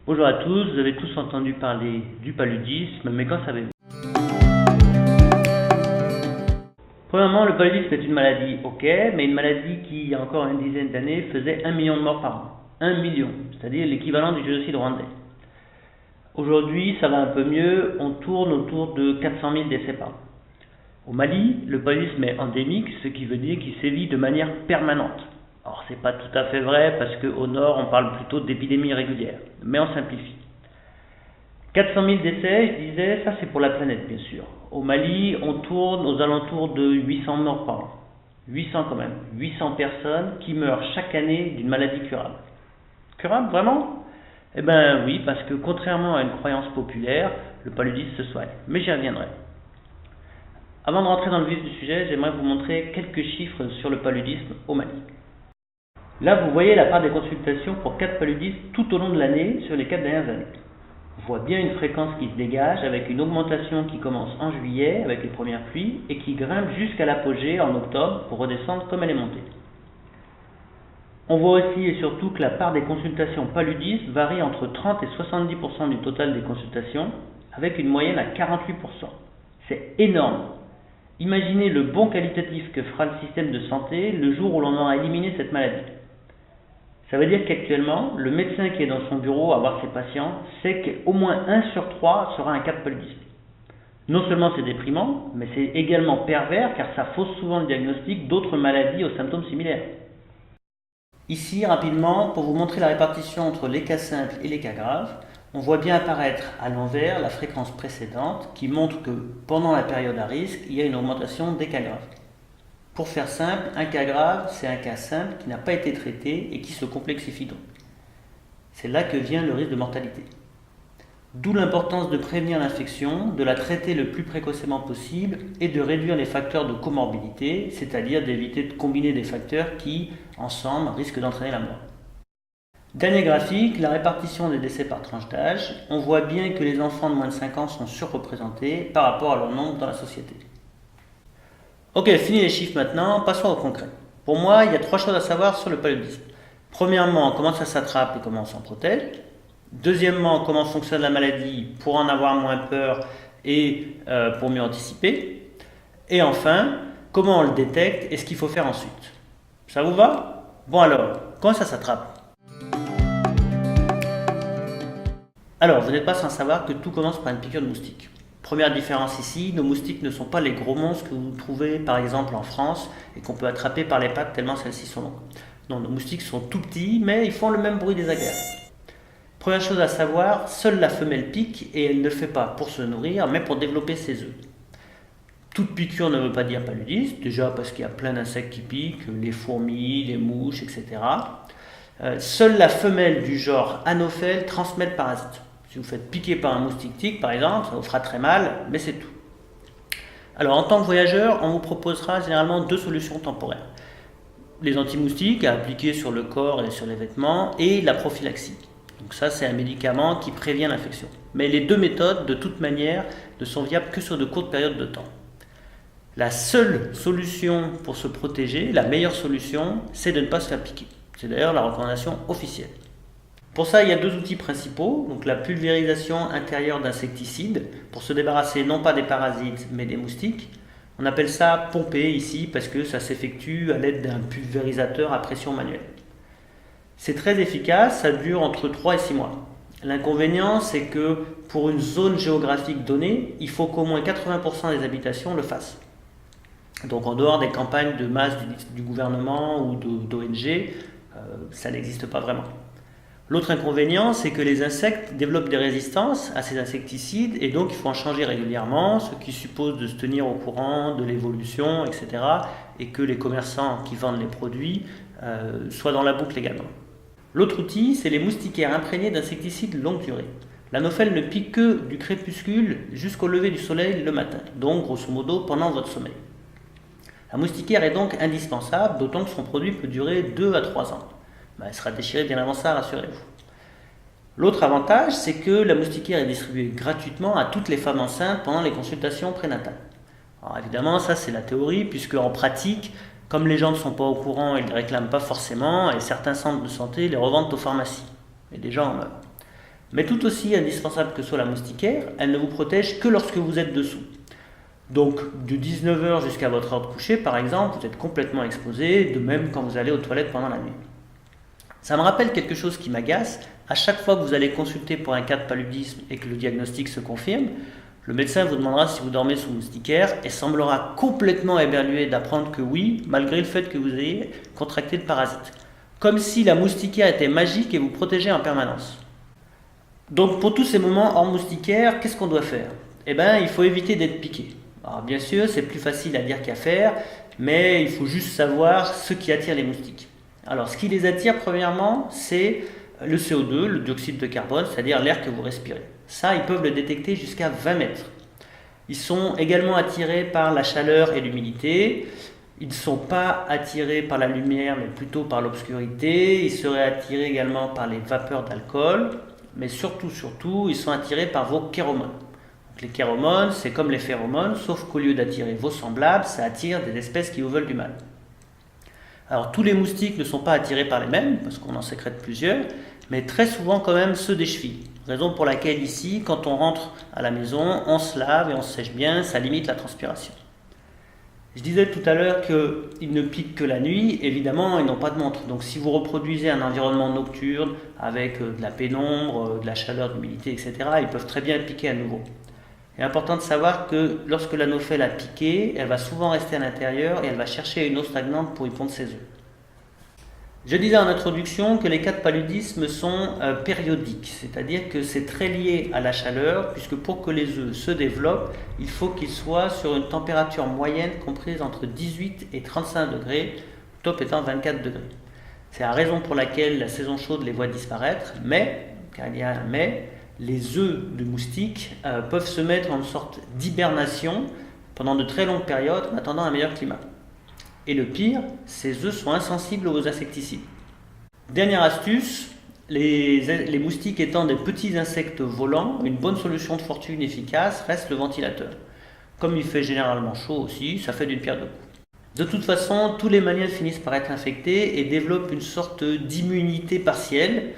Bonjour à tous, vous avez tous entendu parler du paludisme, mais qu'en savez-vous? Premièrement, le paludisme est une maladie, ok, mais une maladie qui, il y a encore une dizaine d'années, faisait 1 million de morts par an. 1 million, c'est-à-dire l'équivalent du génocide rwandais. Aujourd'hui, ça va un peu mieux, on tourne autour de 400 000 décès par an. Au Mali, le paludisme est endémique, ce qui veut dire qu'il sévit de manière permanente. Alors, c'est pas tout à fait vrai, parce qu'au nord, on parle plutôt d'épidémies régulières, mais on simplifie. 400 000 décès, je disais, ça c'est pour la planète bien sûr. Au Mali, on tourne aux alentours de 800 morts par an. 800 quand même. 800 personnes qui meurent chaque année d'une maladie curable. Curable, vraiment? Eh bien oui, parce que contrairement à une croyance populaire, le paludisme se soigne. Mais j'y reviendrai. Avant de rentrer dans le vif du sujet, j'aimerais vous montrer quelques chiffres sur le paludisme au Mali. Là, vous voyez la part des consultations pour 4 paludistes tout au long de l'année sur les 4 dernières années. On voit bien une fréquence qui se dégage avec une augmentation qui commence en juillet avec les premières pluies et qui grimpe jusqu'à l'apogée en octobre pour redescendre comme elle est montée. On voit aussi et surtout que la part des consultations paludistes varie entre 30 et 70% du total des consultations avec une moyenne à 48%. C'est énorme. Imaginez le bond qualitatif que fera le système de santé le jour où l'on aura éliminé cette maladie. Ça veut dire qu'actuellement, le médecin qui est dans son bureau à voir ses patients sait qu'au moins 1 sur 3 sera un cas de paludisme. Non seulement c'est déprimant, mais c'est également pervers car ça fausse souvent le diagnostic d'autres maladies aux symptômes similaires. Ici, rapidement, pour vous montrer la répartition entre les cas simples et les cas graves, on voit bien apparaître à l'envers la fréquence précédente qui montre que pendant la période à risque, il y a une augmentation des cas graves. Pour faire simple, un cas grave, c'est un cas simple qui n'a pas été traité et qui se complexifie donc. C'est là que vient le risque de mortalité. D'où l'importance de prévenir l'infection, de la traiter le plus précocement possible et de réduire les facteurs de comorbidité, c'est-à-dire d'éviter de combiner des facteurs qui, ensemble, risquent d'entraîner la mort. Dernier graphique, la répartition des décès par tranche d'âge. On voit bien que les enfants de moins de 5 ans sont surreprésentés par rapport à leur nombre dans la société. Ok, fini les chiffres maintenant, passons au concret. Pour moi, il y a 3 choses à savoir sur le paludisme. Premièrement, comment ça s'attrape et comment on s'en protège. Deuxièmement, comment fonctionne la maladie pour en avoir moins peur et pour mieux anticiper. Et enfin, comment on le détecte et ce qu'il faut faire ensuite. Ça vous va? Bon alors, comment ça s'attrape? Alors, vous n'êtes pas sans savoir que tout commence par une piqûre de moustique. Première différence ici, nos moustiques ne sont pas les gros monstres que vous trouvez par exemple en France et qu'on peut attraper par les pattes tellement celles-ci sont longues. Non, nos moustiques sont tout petits mais ils font le même bruit désagréable. Première chose à savoir, seule la femelle pique et elle ne le fait pas pour se nourrir mais pour développer ses œufs. Toute piqûre ne veut pas dire paludisme, déjà parce qu'il y a plein d'insectes qui piquent, les fourmis, les mouches, etc. Seule la femelle du genre Anophele transmet le parasite. Si vous faites piquer par un moustique tique, par exemple, ça vous fera très mal, mais c'est tout. Alors, en tant que voyageur, on vous proposera généralement 2 solutions temporaires. Les anti-moustiques à appliquer sur le corps et sur les vêtements, et la prophylaxie. Donc ça, c'est un médicament qui prévient l'infection. Mais les 2 méthodes, de toute manière, ne sont viables que sur de courtes périodes de temps. La seule solution pour se protéger, la meilleure solution, c'est de ne pas se faire piquer. C'est d'ailleurs la recommandation officielle. Pour ça, il y a 2 outils principaux, donc la pulvérisation intérieure d'insecticides, pour se débarrasser non pas des parasites, mais des moustiques. On appelle ça pomper ici, parce que ça s'effectue à l'aide d'un pulvérisateur à pression manuelle. C'est très efficace, ça dure entre 3 et 6 mois. L'inconvénient, c'est que pour une zone géographique donnée, il faut qu'au moins 80% des habitations le fassent. Donc en dehors des campagnes de masse du gouvernement ou d'ONG, ça n'existe pas vraiment. L'autre inconvénient, c'est que les insectes développent des résistances à ces insecticides et donc il faut en changer régulièrement, ce qui suppose de se tenir au courant de l'évolution, etc. et que les commerçants qui vendent les produits soient dans la boucle également. L'autre outil, c'est les moustiquaires imprégnés d'insecticides longue durée. L'anophèle ne pique que du crépuscule jusqu'au lever du soleil le matin, donc grosso modo pendant votre sommeil. La moustiquaire est donc indispensable, d'autant que son produit peut durer 2 à 3 ans. Elle sera déchirée bien avant ça, rassurez-vous. L'autre avantage, c'est que la moustiquaire est distribuée gratuitement à toutes les femmes enceintes pendant les consultations prénatales. Alors évidemment, ça c'est la théorie, puisque en pratique, comme les gens ne sont pas au courant, ils ne les réclament pas forcément, et certains centres de santé les revendent aux pharmacies. Et des gens en meurent. Mais tout aussi indispensable que soit la moustiquaire, elle ne vous protège que lorsque vous êtes dessous. Donc de 19h jusqu'à votre heure de coucher, par exemple, vous êtes complètement exposé, de même quand vous allez aux toilettes pendant la nuit. Ça me rappelle quelque chose qui m'agace. À chaque fois que vous allez consulter pour un cas de paludisme et que le diagnostic se confirme, le médecin vous demandera si vous dormez sous moustiquaire et semblera complètement éberlué d'apprendre que oui, malgré le fait que vous ayez contracté le parasite. Comme si la moustiquaire était magique et vous protégeait en permanence. Donc pour tous ces moments hors moustiquaire, qu'est-ce qu'on doit faire? Eh bien, il faut éviter d'être piqué. Alors bien sûr, c'est plus facile à dire qu'à faire, mais il faut juste savoir ce qui attire les moustiques. Alors ce qui les attire, premièrement, c'est le CO2, le dioxyde de carbone, c'est-à-dire l'air que vous respirez. Ça, ils peuvent le détecter jusqu'à 20 mètres. Ils sont également attirés par la chaleur et l'humidité. Ils ne sont pas attirés par la lumière, mais plutôt par l'obscurité. Ils seraient attirés également par les vapeurs d'alcool. Mais surtout, ils sont attirés par vos phéromones. Les phéromones, c'est comme les phéromones, sauf qu'au lieu d'attirer vos semblables, ça attire des espèces qui vous veulent du mal. Alors tous les moustiques ne sont pas attirés par les mêmes, parce qu'on en sécrète plusieurs, mais très souvent quand même ceux des chevilles. Raison pour laquelle ici, quand on rentre à la maison, on se lave et on se sèche bien, ça limite la transpiration. Je disais tout à l'heure qu'ils ne piquent que la nuit, évidemment ils n'ont pas de montre. Donc si vous reproduisez un environnement nocturne avec de la pénombre, de la chaleur, de l'humidité, etc., ils peuvent très bien être piqués à nouveau. Il est important de savoir que lorsque l'anophèle a piqué, elle va souvent rester à l'intérieur et elle va chercher une eau stagnante pour y pondre ses œufs. Je disais en introduction que les cas de paludisme sont périodiques, c'est-à-dire que c'est très lié à la chaleur, puisque pour que les œufs se développent, il faut qu'ils soient sur une température moyenne comprise entre 18 et 35 degrés, top étant 24 degrés. C'est la raison pour laquelle la saison chaude les voit disparaître, mais, car il y a un mais, les œufs de moustiques peuvent se mettre en une sorte d'hibernation pendant de très longues périodes en attendant un meilleur climat. Et le pire, ces œufs sont insensibles aux insecticides. Dernière astuce, les moustiques étant des petits insectes volants, une bonne solution de fortune efficace reste le ventilateur. Comme il fait généralement chaud aussi, ça fait d'une pierre deux coups. De toute façon, tous les maliens finissent par être infectés et développent une sorte d'immunité partielle.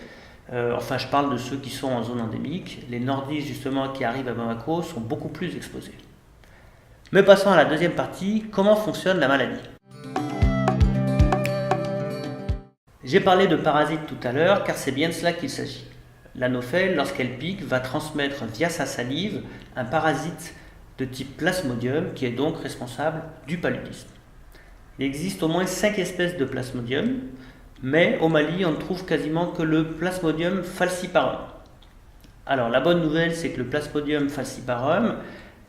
Je parle de ceux qui sont en zone endémique. Les nordistes, justement, qui arrivent à Bamako, sont beaucoup plus exposés. Mais passons à la deuxième partie, comment fonctionne la maladie? J'ai parlé de parasites tout à l'heure, car c'est bien de cela qu'il s'agit. L'anophèle, lorsqu'elle pique, va transmettre via sa salive un parasite de type Plasmodium, qui est donc responsable du paludisme. Il existe au moins 5 espèces de Plasmodium, mais au Mali, on ne trouve quasiment que le Plasmodium falciparum. Alors, la bonne nouvelle, c'est que le Plasmodium falciparum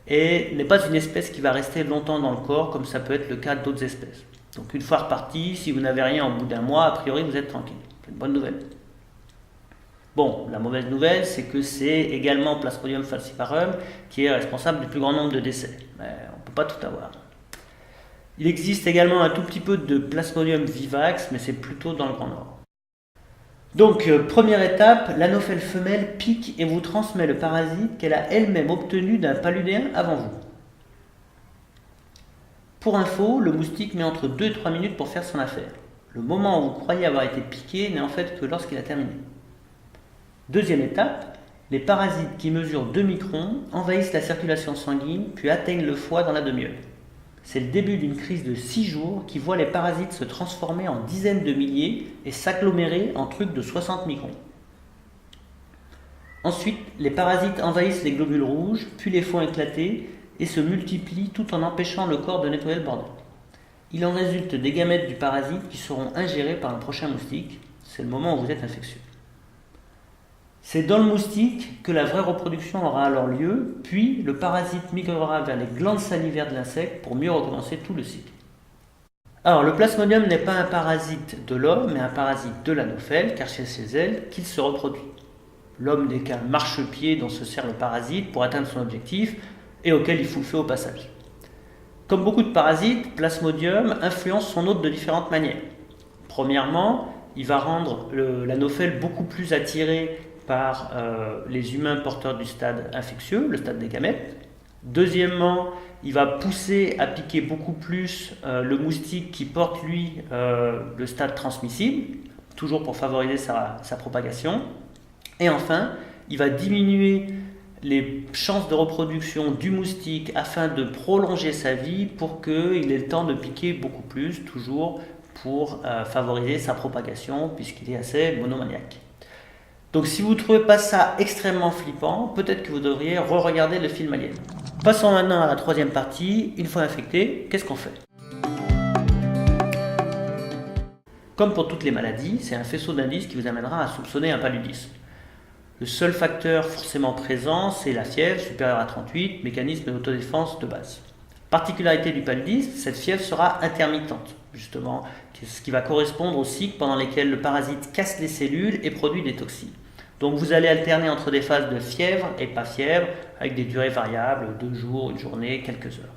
n'est pas une espèce qui va rester longtemps dans le corps, comme ça peut être le cas d'autres espèces. Donc, une fois reparti, si vous n'avez rien au bout d'un mois, a priori, vous êtes tranquille. C'est une bonne nouvelle. Bon, la mauvaise nouvelle, c'est que c'est également Plasmodium falciparum qui est responsable du plus grand nombre de décès. Mais on ne peut pas tout avoir. Il existe également un tout petit peu de Plasmodium vivax, mais c'est plutôt dans le Grand Nord. Donc, première étape, l'anophèle femelle pique et vous transmet le parasite qu'elle a elle-même obtenu d'un paludéen avant vous. Pour info, le moustique met entre 2 et 3 minutes pour faire son affaire. Le moment où vous croyez avoir été piqué n'est en fait que lorsqu'il a terminé. Deuxième étape, les parasites qui mesurent 2 microns envahissent la circulation sanguine puis atteignent le foie dans la demi-heure. C'est le début d'une crise de 6 jours qui voit les parasites se transformer en dizaines de milliers et s'agglomérer en trucs de 60 microns. Ensuite, les parasites envahissent les globules rouges, puis les font éclater et se multiplient tout en empêchant le corps de nettoyer le bordel. Il en résulte des gamètes du parasite qui seront ingérés par un prochain moustique. C'est le moment où vous êtes infectieux. C'est dans le moustique que la vraie reproduction aura alors lieu, puis le parasite migrera vers les glandes salivaires de l'insecte pour mieux recommencer tout le cycle. Alors le Plasmodium n'est pas un parasite de l'homme, mais un parasite de l'anophèle, car c'est chez elle qu'il se reproduit. L'homme n'est qu'un marchepied dont se sert le parasite pour atteindre son objectif et auquel il fout le feu au passage. Comme beaucoup de parasites, Plasmodium influence son hôte de différentes manières. Premièrement, il va rendre l'anophèle beaucoup plus attiré par les humains porteurs du stade infectieux, le stade des gamètes. Deuxièmement, il va pousser à piquer beaucoup plus le moustique qui porte lui le stade transmissible, toujours pour favoriser sa propagation. Et enfin, il va diminuer les chances de reproduction du moustique afin de prolonger sa vie pour qu'il ait le temps de piquer beaucoup plus, toujours pour favoriser sa propagation puisqu'il est assez monomaniaque. Donc si vous ne trouvez pas ça extrêmement flippant, peut-être que vous devriez re-regarder le film Alien. Passons maintenant à la troisième partie. Une fois infecté, qu'est-ce qu'on fait? Comme pour toutes les maladies, c'est un faisceau d'indices qui vous amènera à soupçonner un paludisme. Le seul facteur forcément présent, c'est la fièvre supérieure à 38, mécanisme d'autodéfense de base. Particularité du paludisme, cette fièvre sera intermittente, justement, ce qui va correspondre aux cycles pendant lesquels le parasite casse les cellules et produit des toxines. Donc vous allez alterner entre des phases de fièvre et pas fièvre, avec des durées variables, 2 jours, une journée, quelques heures.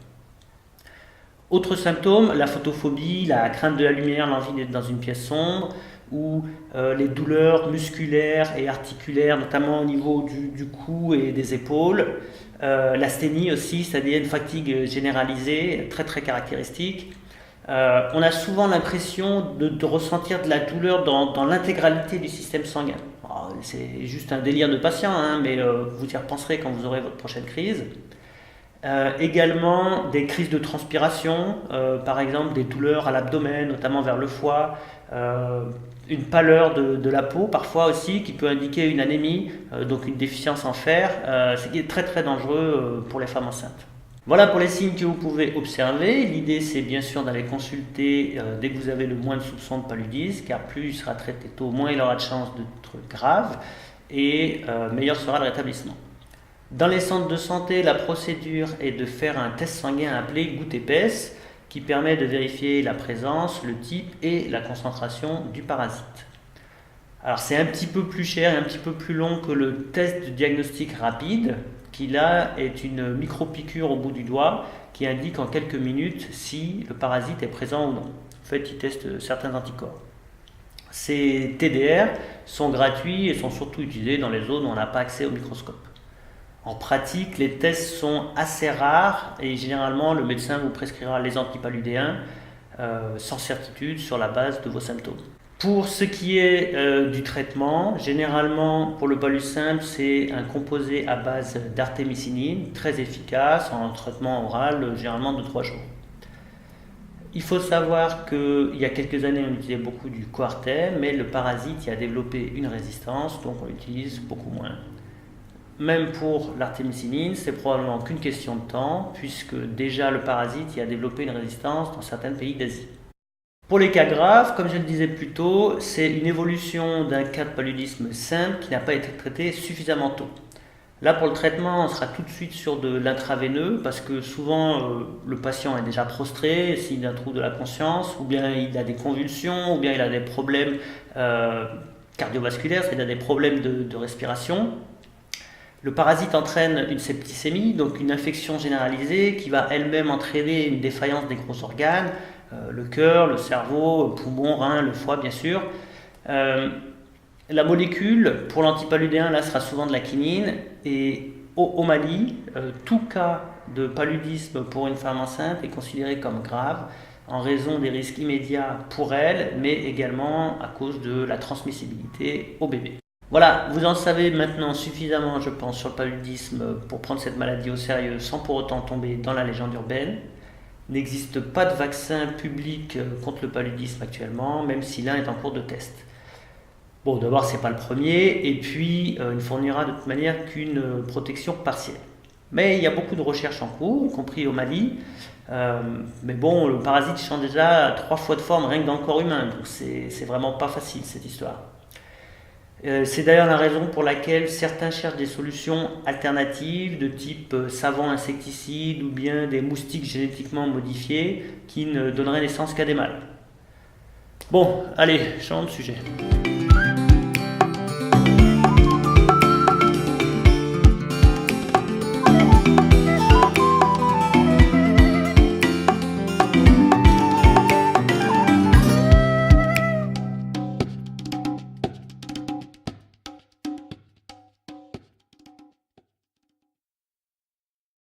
Autres symptômes, la photophobie, la crainte de la lumière, l'envie d'être dans une pièce sombre, ou les douleurs musculaires et articulaires, notamment au niveau du cou et des épaules. L'asthénie aussi, c'est-à-dire une fatigue généralisée, très très caractéristique. On a souvent l'impression de ressentir de la douleur dans l'intégralité du système sanguin. C'est juste un délire de patient, hein, mais vous y repenserez quand vous aurez votre prochaine crise. Également des crises de transpiration, par exemple des douleurs à l'abdomen, notamment vers le foie, une pâleur de la peau parfois aussi qui peut indiquer une anémie, donc une déficience en fer, ce qui est très très dangereux pour les femmes enceintes. Voilà pour les signes que vous pouvez observer. L'idée c'est bien sûr d'aller consulter dès que vous avez le moins de soupçons de paludisme, car plus il sera traité tôt, moins il aura de chances d'être grave et meilleur sera le rétablissement. Dans les centres de santé, la procédure est de faire un test sanguin appelé goutte épaisse qui permet de vérifier la présence, le type et la concentration du parasite. Alors c'est un petit peu plus cher et un petit peu plus long que le test de diagnostic rapide qui là est une micro-piqûre au bout du doigt qui indique en quelques minutes si le parasite est présent ou non. En fait, il teste certains anticorps. Ces TDR sont gratuits et sont surtout utilisés dans les zones où on n'a pas accès au microscope. En pratique, les tests sont assez rares et généralement le médecin vous prescrira les antipaludéens sans certitude sur la base de vos symptômes. Pour ce qui est du traitement, généralement pour le palud simple, c'est un composé à base d'artémisinine, très efficace en traitement oral, généralement de 3 jours. Il faut savoir qu'il y a quelques années, on utilisait beaucoup du Coartem, mais le parasite y a développé une résistance, donc on l'utilise beaucoup moins. Même pour l'artémisinine, c'est probablement qu'une question de temps, puisque déjà le parasite y a développé une résistance dans certains pays d'Asie. Pour les cas graves, comme je le disais plus tôt, c'est une évolution d'un cas de paludisme simple qui n'a pas été traité suffisamment tôt. Là, pour le traitement, on sera tout de suite sur de l'intraveineux, parce que souvent le patient est déjà prostré, s'il a un trouble de la conscience, ou bien il a des convulsions, ou bien il a des problèmes cardiovasculaires, c'est-à-dire des problèmes de respiration. Le parasite entraîne une septicémie, donc une infection généralisée qui va elle-même entraîner une défaillance des gros organes, le cœur, le cerveau, le poumon, rein, le foie bien sûr. La molécule pour l'antipaludéen là sera souvent de la quinine et au Mali, tout cas de paludisme pour une femme enceinte est considéré comme grave en raison des risques immédiats pour elle, mais également à cause de la transmissibilité au bébé. Voilà, vous en savez maintenant suffisamment, je pense, sur le paludisme pour prendre cette maladie au sérieux sans pour autant tomber dans la légende urbaine. Il n'existe pas de vaccin public contre le paludisme actuellement, même si l'un est en cours de test. Bon, d'abord, ce n'est pas le premier, et puis il ne fournira de toute manière qu'une protection partielle. Mais il y a beaucoup de recherches en cours, y compris au Mali. Mais bon, le parasite change déjà 3 fois de forme rien que dans le corps humain, donc c'est vraiment pas facile cette histoire. C'est d'ailleurs la raison pour laquelle certains cherchent des solutions alternatives de type savon insecticide ou bien des moustiques génétiquement modifiés qui ne donneraient naissance qu'à des mâles. Bon, allez, changeons de sujet.